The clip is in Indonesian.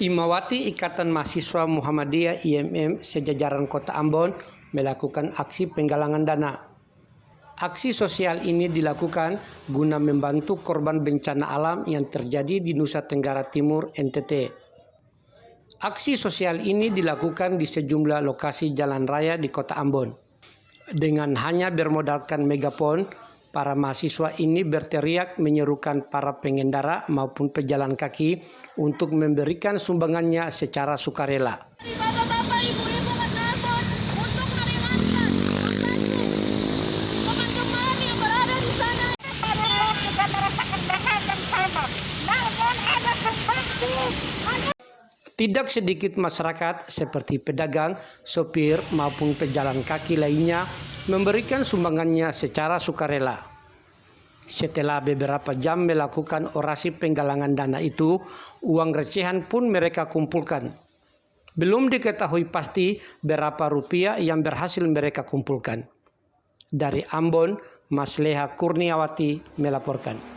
Imawati Ikatan Mahasiswa Muhammadiyah IMM sejajaran Kota Ambon melakukan aksi penggalangan dana. Aksi sosial ini dilakukan guna membantu korban bencana alam yang terjadi di Nusa Tenggara Timur NTT. Aksi sosial ini dilakukan di sejumlah lokasi jalan raya di Kota Ambon. Dengan hanya bermodalkan megafon, para mahasiswa ini berteriak menyerukan para pengendara maupun pejalan kaki untuk memberikan sumbangannya secara sukarela. Bapak-bapak, ibu-ibu menelpon untuk meringankan, membantu teman-teman yang berada di sana. Kita merasakan bahan yang sama, namun ada seperti Tidak sedikit masyarakat seperti pedagang, sopir maupun pejalan kaki lainnya memberikan sumbangannya secara sukarela. Setelah beberapa jam melakukan orasi penggalangan dana itu, uang recehan pun mereka kumpulkan. Belum diketahui pasti berapa rupiah yang berhasil mereka kumpulkan. Dari Ambon, Mas Leha Kurniawati melaporkan.